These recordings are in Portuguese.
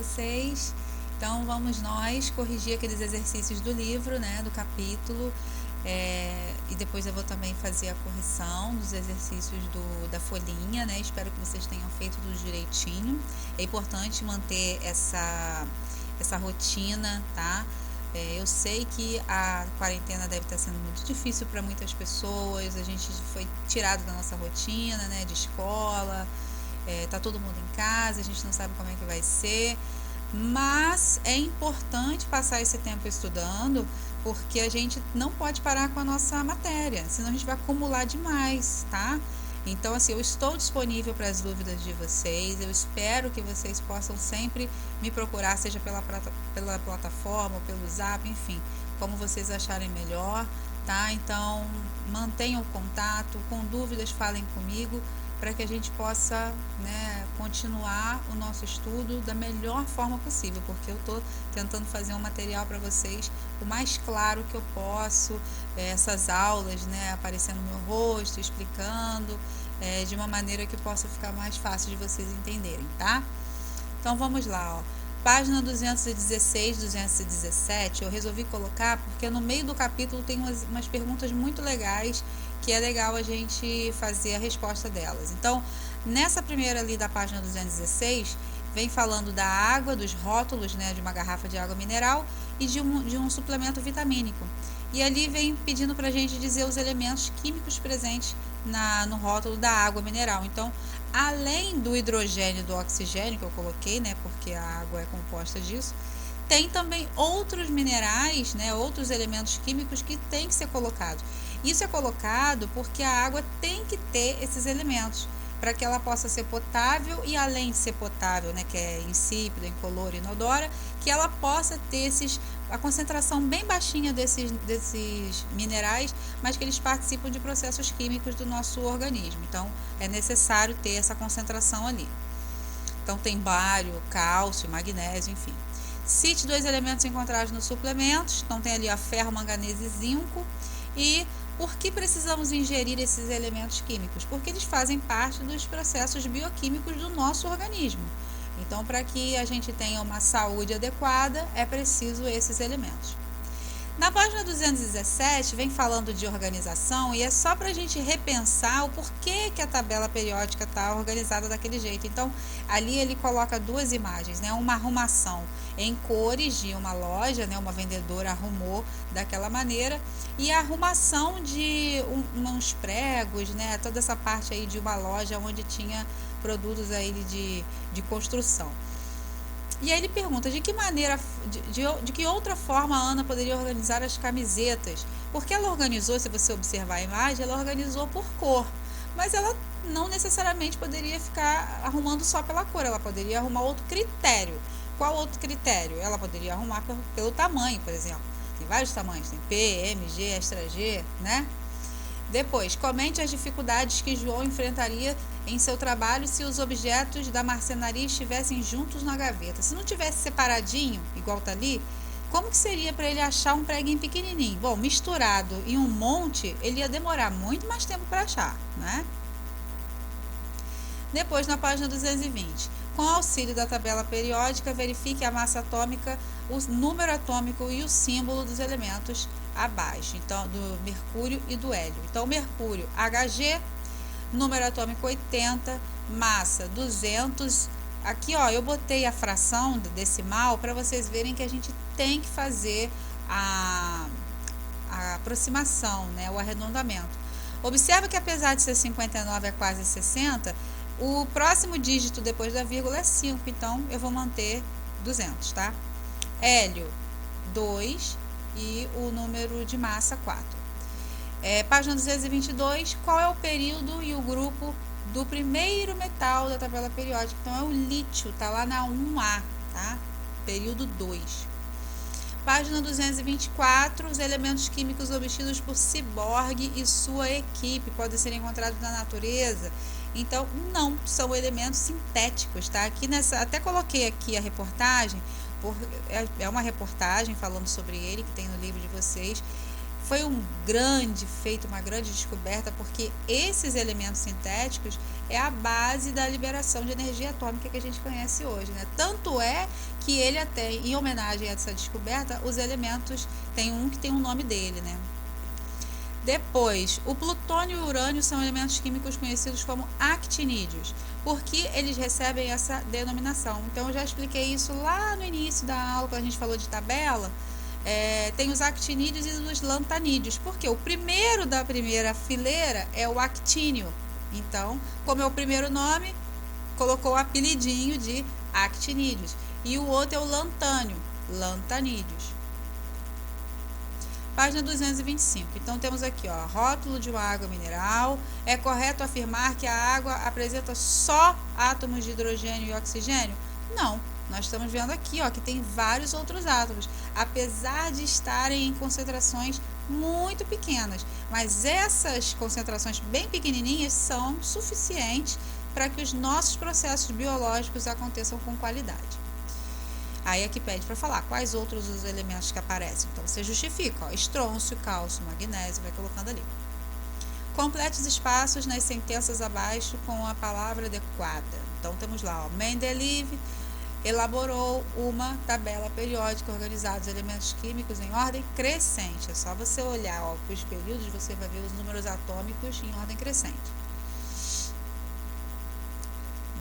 vocês. Então vamos nós corrigir aqueles exercícios do livro, né, do capítulo, e depois eu vou também fazer a correção dos exercícios da folhinha, né? Espero que vocês tenham feito tudo direitinho. É importante manter essa rotina, tá? Eu sei que a quarentena deve estar sendo muito difícil para muitas pessoas, a gente foi tirado da nossa rotina, né, de escola, tá todo mundo em casa, a gente não sabe como é que vai ser, mas é importante passar esse tempo estudando, porque a gente não pode parar com a nossa matéria, senão a gente vai acumular demais, tá? Então, assim, eu estou disponível para as dúvidas de vocês, eu espero que vocês possam sempre me procurar, seja pela plataforma, ou pelo Zap, enfim, como vocês acharem melhor, tá? Então, mantenham o contato, com dúvidas falem comigo, para que a gente possa, né, continuar o nosso estudo da melhor forma possível, porque eu estou tentando fazer um material para vocês o mais claro que eu posso, essas aulas, né, aparecendo no meu rosto, explicando, de uma maneira que possa ficar mais fácil de vocês entenderem, tá? Então vamos lá, ó. Página 216, 217, eu resolvi colocar porque no meio do capítulo tem umas perguntas muito legais que é legal a gente fazer a resposta delas. Então, nessa primeira ali da página 216, vem falando da água, dos rótulos, né, de uma garrafa de água mineral e de um suplemento vitamínico. E ali vem pedindo para a gente dizer os elementos químicos presentes no rótulo da água mineral. Então, além do hidrogênio e do oxigênio que eu coloquei, né, porque a água é composta disso, tem também outros minerais, né, outros elementos químicos que tem que ser colocados. Isso é colocado porque a água tem que ter esses elementos para que ela possa ser potável e, além de ser potável, né, que é insípida, incolor, inodora, que ela possa ter a concentração bem baixinha desses minerais, mas que eles participam de processos químicos do nosso organismo. Então, é necessário ter essa concentração ali. Então, tem bário, cálcio, magnésio, enfim. Cite 2 elementos encontrados nos suplementos. Então, tem ali a ferro, manganês e zinco. E por que precisamos ingerir esses elementos químicos? Porque eles fazem parte dos processos bioquímicos do nosso organismo. Então, para que a gente tenha uma saúde adequada, é preciso esses elementos. Na página 217, vem falando de organização e é só para a gente repensar o porquê que a tabela periódica está organizada daquele jeito. Então, ali ele coloca 2 imagens, né? Uma arrumação em cores de uma loja, né? Uma vendedora arrumou daquela maneira, e a arrumação de uns pregos, né? Toda essa parte aí de uma loja onde tinha produtos aí de construção. E aí ele pergunta de que maneira, de que outra forma a Ana poderia organizar as camisetas? Porque ela organizou, se você observar a imagem, ela organizou por cor, mas ela não necessariamente poderia ficar arrumando só pela cor, ela poderia arrumar outro critério. Qual outro critério? Ela poderia arrumar pelo tamanho, por exemplo. Tem vários tamanhos, tem P, M, G, Extra G, né? Depois, comente as dificuldades que João enfrentaria em seu trabalho se os objetos da marcenaria estivessem juntos na gaveta. Se não tivesse separadinho, igual tá ali, como que seria para ele achar um preguinho pequenininho? Bom, misturado em um monte, ele ia demorar muito mais tempo para achar, né? Depois, na página 220, com auxílio da tabela periódica, verifique a massa atômica, o número atômico e o símbolo dos elementos abaixo, então do mercúrio e do hélio. Então, mercúrio Hg, número atômico 80, massa 200. Aqui, ó, eu botei a fração decimal para vocês verem que a gente tem que fazer a aproximação, né, o arredondamento. Observa que apesar de ser 59 é quase 60, o próximo dígito depois da vírgula é 5, então eu vou manter 200, tá? Hélio 2 e o número de massa 4. Página 222, qual é o período e o grupo do primeiro metal da tabela periódica? Então é o lítio, tá lá na 1A, tá? Período 2. Página 224, os elementos químicos obtidos por Cyborg e sua equipe podem ser encontrados na natureza. Então, não, são elementos sintéticos, tá? Aqui até coloquei aqui a reportagem, é uma reportagem falando sobre ele, que tem no livro de vocês, foi uma grande descoberta, porque esses elementos sintéticos é a base da liberação de energia atômica que a gente conhece hoje, né? Tanto é que ele até, em homenagem a essa descoberta, os elementos, tem um que tem um nome dele, né? Depois, o plutônio e o urânio são elementos químicos conhecidos como actinídeos. Por que eles recebem essa denominação? Então, eu já expliquei isso lá no início da aula, quando a gente falou de tabela. Tem os actinídeos e os lantanídeos, porque o primeiro da primeira fileira é o actínio. Então, como é o primeiro nome, colocou o apelidinho de actinídeos. E o outro é o lantânio, lantanídeos. Página 225. Então, temos aqui, ó, rótulo de uma água mineral. É correto afirmar que a água apresenta só átomos de hidrogênio e oxigênio? Não. Nós estamos vendo aqui, ó, que tem vários outros átomos, apesar de estarem em concentrações muito pequenas. Mas essas concentrações bem pequenininhas são suficientes para que os nossos processos biológicos aconteçam com qualidade. Aí aqui pede para falar quais outros os elementos que aparecem. Então, você justifica, ó, estrôncio, cálcio, magnésio, vai colocando ali. Complete os espaços nas sentenças abaixo com a palavra adequada. Então, temos lá, ó, Mendeleev elaborou uma tabela periódica organizada os elementos químicos em ordem crescente. É só você olhar para os períodos, você vai ver os números atômicos em ordem crescente.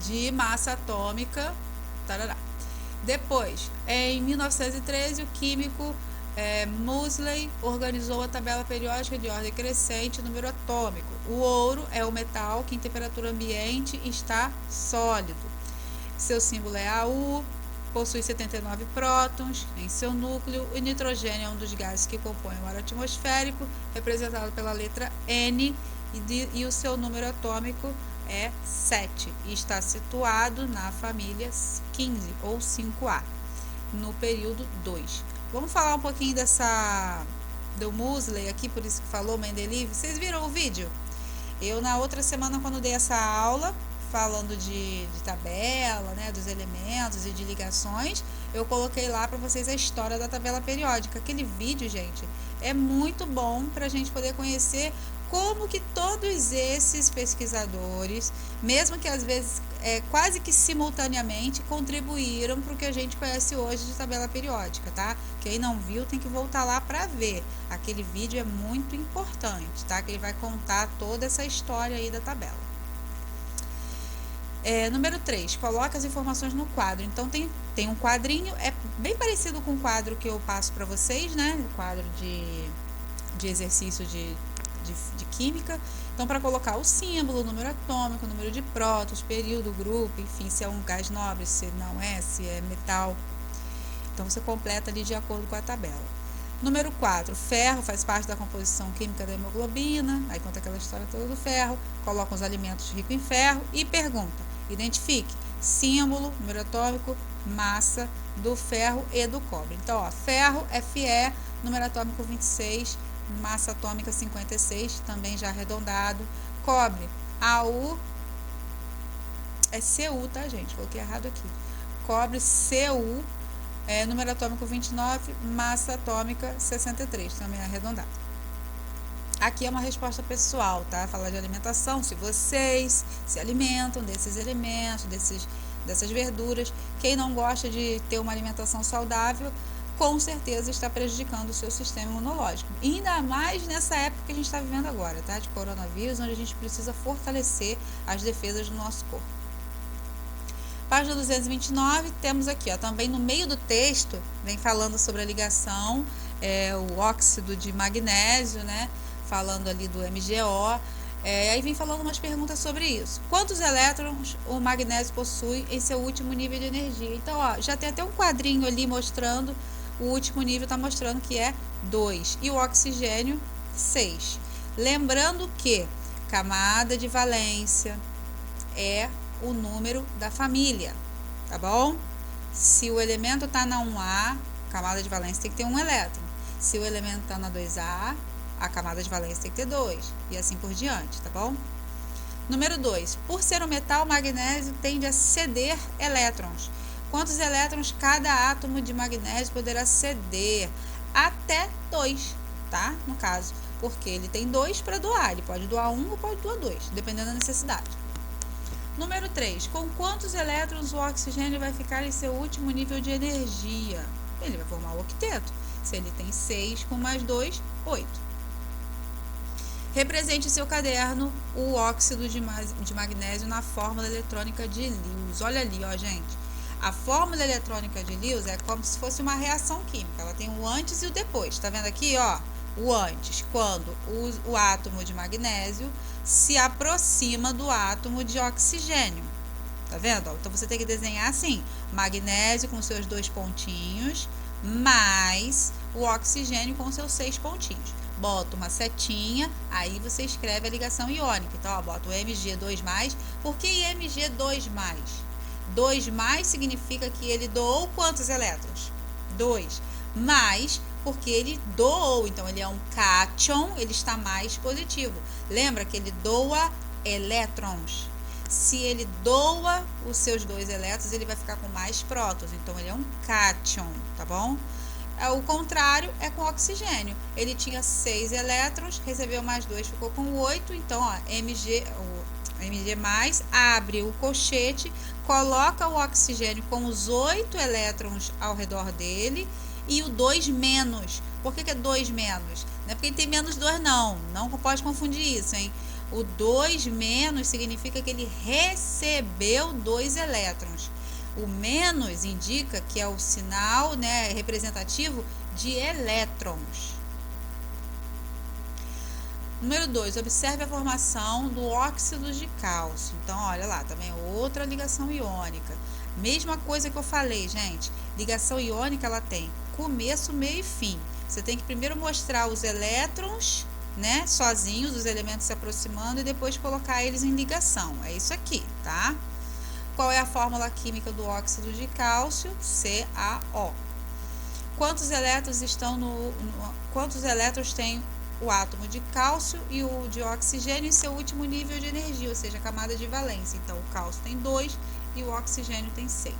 De massa atômica, tarará. Depois, em 1913, o químico Moseley organizou a tabela periódica de ordem crescente, número atômico. O ouro é o metal que em temperatura ambiente está sólido. Seu símbolo é AU, possui 79 prótons em seu núcleo. O nitrogênio é um dos gases que compõem o ar atmosférico, representado pela letra N, e o seu número atômico é 7 e está situado na família 15 ou 5A, no período 2. Vamos falar um pouquinho do Moseley aqui, por isso que falou Mendeleev. Vocês viram o vídeo? Eu, na outra semana, quando dei essa aula, falando de tabela, né, dos elementos e de ligações, eu coloquei lá para vocês a história da tabela periódica. Aquele vídeo, gente, é muito bom para a gente poder conhecer como que todos esses pesquisadores, mesmo que às vezes quase que simultaneamente, contribuíram para o que a gente conhece hoje de tabela periódica, tá? Quem não viu tem que voltar lá para ver. Aquele vídeo é muito importante, tá? Que ele vai contar toda essa história aí da tabela. Número 3, coloca as informações no quadro. Então, tem um quadrinho, é bem parecido com o quadro que eu passo para vocês, né? O quadro de exercício de química. Então, para colocar o símbolo, o número atômico, o número de prótons, período, grupo, enfim, se é um gás nobre, se não é, se é metal. Então, você completa ali de acordo com a tabela. Número 4, ferro faz parte da composição química da hemoglobina. Aí conta aquela história toda do ferro. Coloca os alimentos ricos em ferro e pergunta. Identifique símbolo, número atômico, massa do ferro e do cobre. Então, ó, ferro, Fe, número atômico 26, massa atômica 56, também já arredondado. Cobre, AU, é Cu, tá, gente? Coloquei errado aqui. Cobre, Cu, número atômico 29, massa atômica 63, também arredondado. Aqui é uma resposta pessoal, tá? Falar de alimentação, se vocês se alimentam desses elementos, dessas verduras. Quem não gosta de ter uma alimentação saudável, com certeza está prejudicando o seu sistema imunológico. E ainda mais nessa época que a gente está vivendo agora, tá? De coronavírus, onde a gente precisa fortalecer as defesas do nosso corpo. Página 229, temos aqui, ó, também no meio do texto, vem falando sobre a ligação, o óxido de magnésio, né? Falando ali do MgO, aí vem falando umas perguntas sobre isso. Quantos elétrons o magnésio possui em seu último nível de energia? Então, ó, já tem até um quadrinho ali mostrando, o último nível está mostrando que é 2, e o oxigênio 6. Lembrando que camada de valência é o número da família, tá bom? Se o elemento está na 1A, camada de valência tem que ter um elétron. Se o elemento está na 2A, a camada de valência tem que ter 2, e assim por diante, tá bom? Número 2, por ser um metal, o magnésio tende a ceder elétrons. Quantos elétrons cada átomo de magnésio poderá ceder? Até 2. tá? No caso, porque ele tem 2 para doar. Ele pode doar 1 ou pode doar 2, dependendo da necessidade. Número 3. Com quantos elétrons o oxigênio vai ficar em seu último nível de energia? Ele vai formar o octeto. Se ele tem 6 com mais 2, 8. Represente em seu caderno o óxido de magnésio na fórmula eletrônica de Lewis. Olha ali, ó, gente. A fórmula eletrônica de Lewis é como se fosse uma reação química. Ela tem o antes e o depois. Tá vendo aqui, ó? O antes, quando o átomo de magnésio se aproxima do átomo de oxigênio. Tá vendo? Então, você tem que desenhar assim, magnésio com seus 2 pontinhos, mais o oxigênio com seus 6 pontinhos. Bota uma setinha, aí você escreve a ligação iônica. Então, ó, bota o Mg2+. Por que Mg2+? 2+ significa que ele doou quantos elétrons? 2. Mais, porque ele doou, então ele é um cátion, ele está mais positivo. Lembra que ele doa elétrons. Se ele doa os seus 2 elétrons, ele vai ficar com mais prótons, então ele é um cátion, tá bom? O contrário é com o oxigênio. Ele tinha 6 elétrons, recebeu mais 2, ficou com 8, então, ó, Mg abre o colchete, coloca o oxigênio com os 8 elétrons ao redor dele e o 2-. Por que é 2-? Não é porque ele tem menos 2, não pode confundir isso, hein? O 2- significa que ele recebeu 2 elétrons. O menos indica que é o sinal, né, representativo de elétrons. Número 2, observe a formação do óxido de cálcio. Então, olha lá, também outra ligação iônica. Mesma coisa que eu falei, gente. Ligação iônica, ela tem começo, meio e fim. Você tem que primeiro mostrar os elétrons, né, sozinhos, os elementos se aproximando, e depois colocar eles em ligação. É isso aqui, tá? Qual é a fórmula química do óxido de cálcio? CaO. Quantos elétrons quantos elétrons tem o átomo de cálcio e o de oxigênio em seu último nível de energia, ou seja, a camada de valência? Então, o cálcio tem 2 e o oxigênio tem 6.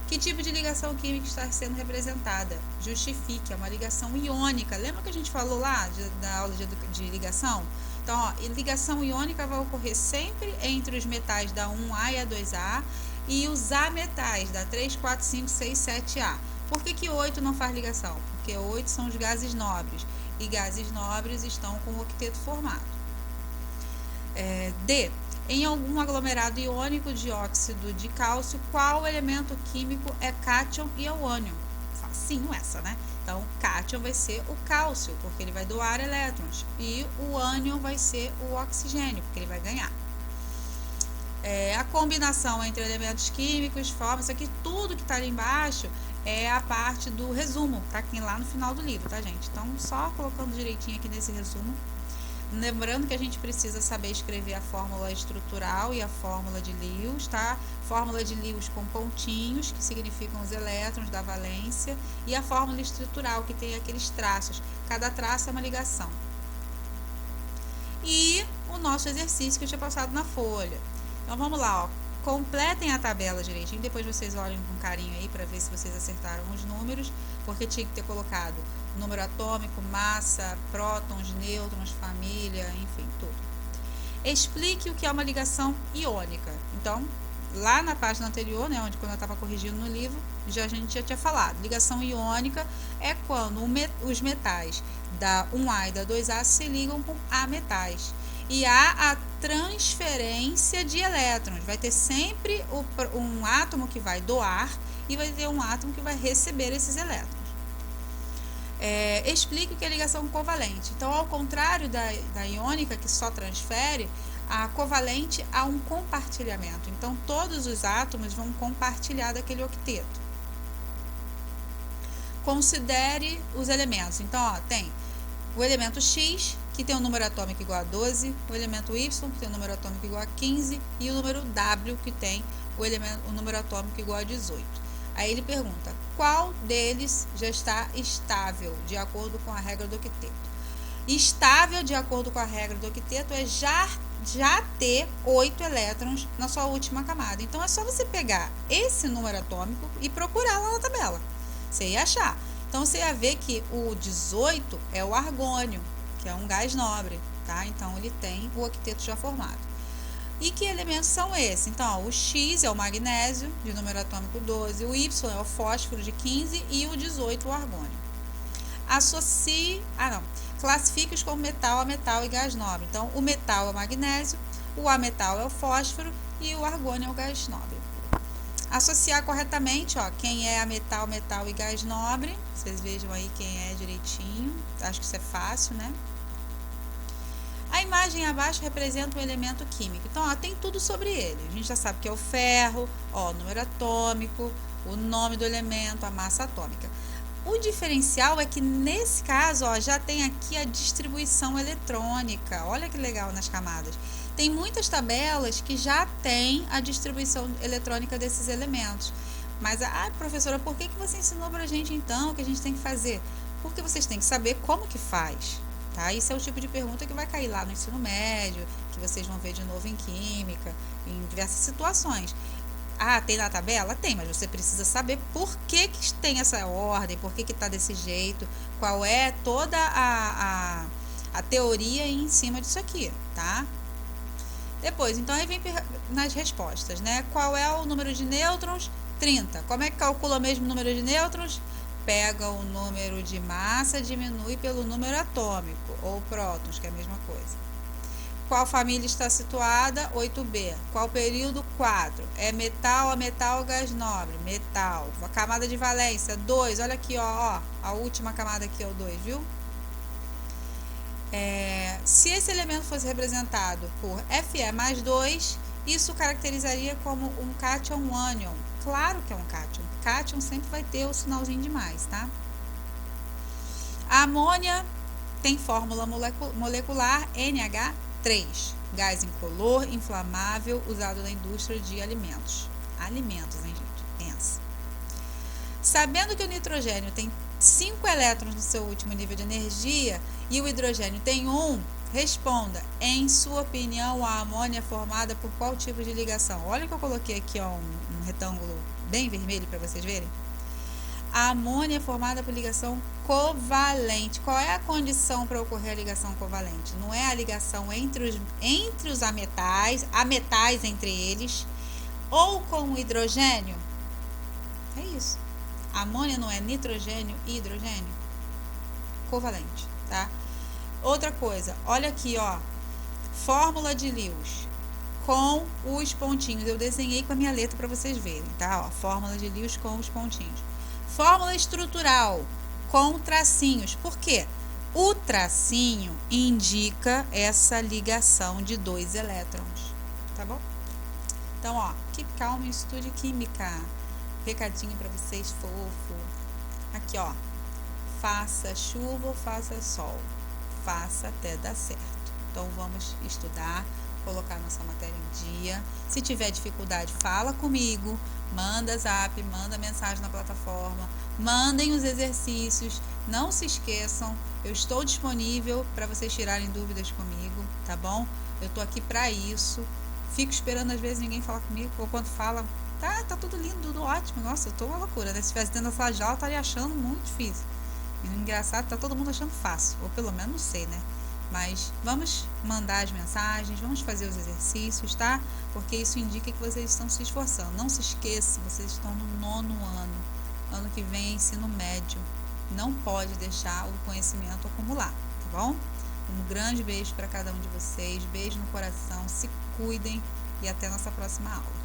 Que tipo de ligação química está sendo representada? Justifique, é uma ligação iônica. Lembra que a gente falou lá da aula de ligação? Então, ó, ligação iônica vai ocorrer sempre entre os metais da 1A e a 2A e os ametais da 3, 4, 5, 6, 7A. Por que 8 não faz ligação? Porque 8 são os gases nobres e gases nobres estão com o octeto formado. D. Em algum aglomerado iônico de óxido de cálcio, qual elemento químico é cátion e é o ânion? Facinho essa, né? Então, o cátion vai ser o cálcio, porque ele vai doar elétrons. E o ânion vai ser o oxigênio, porque ele vai ganhar. A combinação entre elementos químicos, formas, aqui tudo que está ali embaixo é a parte do resumo, para quem lá no final do livro, tá, gente? Então, só colocando direitinho aqui nesse resumo. Lembrando que a gente precisa saber escrever a fórmula estrutural e a fórmula de Lewis, tá? Fórmula de Lewis com pontinhos, que significam os elétrons da valência, e a fórmula estrutural, que tem aqueles traços. Cada traço é uma ligação. E o nosso exercício que eu tinha passado na folha. Então, vamos lá, ó. Completem a tabela direitinho, depois vocês olhem com carinho aí para ver se vocês acertaram os números, porque tinha que ter colocado número atômico, massa, prótons, nêutrons, família, enfim, tudo. Explique o que é uma ligação iônica. Então, lá na página anterior, né, quando eu estava corrigindo no livro, a gente já tinha falado. Ligação iônica é quando os metais da 1A e da 2A se ligam com ametais. E há a transferência de elétrons. Vai ter sempre um átomo que vai doar e vai ter um átomo que vai receber esses elétrons. Explique o que é ligação covalente. Então, ao contrário da iônica, que só transfere, a covalente há um compartilhamento. Então, todos os átomos vão compartilhar daquele octeto. Considere os elementos. Então, ó, tem o elemento X, que tem um número atômico igual a 12, o elemento Y, que tem um número atômico igual a 15, e o número W, que tem o número atômico igual a 18. Aí ele pergunta, qual deles já está estável, de acordo com a regra do octeto? Estável, de acordo com a regra do octeto, é já ter 8 elétrons na sua última camada. Então, é só você pegar esse número atômico e procurar lá na tabela. Você ia achar. Então, você ia ver que o 18 é o argônio, que é um gás nobre, tá? Então, ele tem o octeto já formado. E que elementos são esses? Então, ó, o X é o magnésio, de número atômico 12, o Y é o fósforo, de 15, e o 18 o argônio. Classifique-os como metal, ametal e gás nobre. Então, o metal é o magnésio, o ametal é o fósforo e o argônio é o gás nobre. Associar corretamente, ó, quem é ametal, metal e gás nobre. Vocês vejam aí quem é direitinho. Acho que isso é fácil, né? A imagem abaixo representa um elemento químico. Então, ó, tem tudo sobre ele. A gente já sabe que é o ferro, ó, o número atômico, o nome do elemento, a massa atômica. O diferencial é que nesse caso, ó, já tem aqui a distribuição eletrônica. Olha que legal nas camadas. Tem muitas tabelas que já tem a distribuição eletrônica desses elementos. Mas, professora, por que você ensinou pra gente então que a gente tem que fazer? Porque vocês têm que saber como que faz. Tá? Isso é o tipo de pergunta que vai cair lá no ensino médio, que vocês vão ver de novo em química, em diversas situações. Tem na tabela? Tem, mas você precisa saber por que tem essa ordem, por que está desse jeito, qual é toda a teoria em cima disso aqui, tá? Depois, então, aí vem nas respostas, né? Qual é o número de nêutrons? 30. Como é que calcula mesmo o número de nêutrons? Pega o número de massa, diminui pelo número atômico, ou prótons, que é a mesma coisa. Qual família está situada? 8B. Qual período? 4. É metal, ametal, gás nobre? Metal. A camada de valência? 2. Olha aqui, ó, a última camada aqui é o 2, viu? Se esse elemento fosse representado por Fe mais 2, isso caracterizaria como um cátion ânion. Claro que é um cátion. Cátion sempre vai ter o sinalzinho de mais, tá? A amônia tem fórmula molecular NH3, gás incolor, inflamável, usado na indústria de alimentos. Alimentos, hein, gente? Pensa. Sabendo que o nitrogênio tem 5 elétrons no seu último nível de energia e o hidrogênio tem 1, responda, em sua opinião, a amônia é formada por qual tipo de ligação? Olha que eu coloquei aqui, ó, um retângulo bem vermelho para vocês verem. A amônia é formada por ligação covalente. Qual é a condição para ocorrer a ligação covalente? Não é a ligação entre os ametais entre eles, ou com o hidrogênio? É isso. A amônia não é nitrogênio e hidrogênio? Covalente, tá? Outra coisa, olha aqui, ó. Fórmula de Lewis com os pontinhos. Eu desenhei com a minha letra para vocês verem, tá? Ó, fórmula de Lewis com os pontinhos. Fórmula estrutural com tracinhos. Por quê? O tracinho indica essa ligação de 2 elétrons, tá bom? Então, ó, keep calm, estude química. Recadinho para vocês, fofo. Aqui, ó. Faça chuva ou faça sol. Faça até dar certo. Então, vamos estudar, colocar nossa matéria em dia. Se tiver dificuldade, fala comigo. Manda zap, manda mensagem na plataforma. Mandem os exercícios. Não se esqueçam, eu estou disponível para vocês tirarem dúvidas comigo, tá bom? Eu tô aqui para isso. Fico esperando, às vezes, ninguém falar comigo. Ou quando fala, tá tudo lindo, tudo ótimo. Nossa, eu tô uma loucura, né? Se estivesse dentro da sala de aula, eu estaria achando muito difícil. E o engraçado, tá todo mundo achando fácil. Ou pelo menos, não sei, né? Mas vamos mandar as mensagens, vamos fazer os exercícios, tá? Porque isso indica que vocês estão se esforçando. Não se esqueçam, vocês estão no 9º ano. Ano que vem é ensino médio. Não pode deixar o conhecimento acumular, tá bom? Um grande beijo para cada um de vocês. Beijo no coração. Se cuidem e até nossa próxima aula.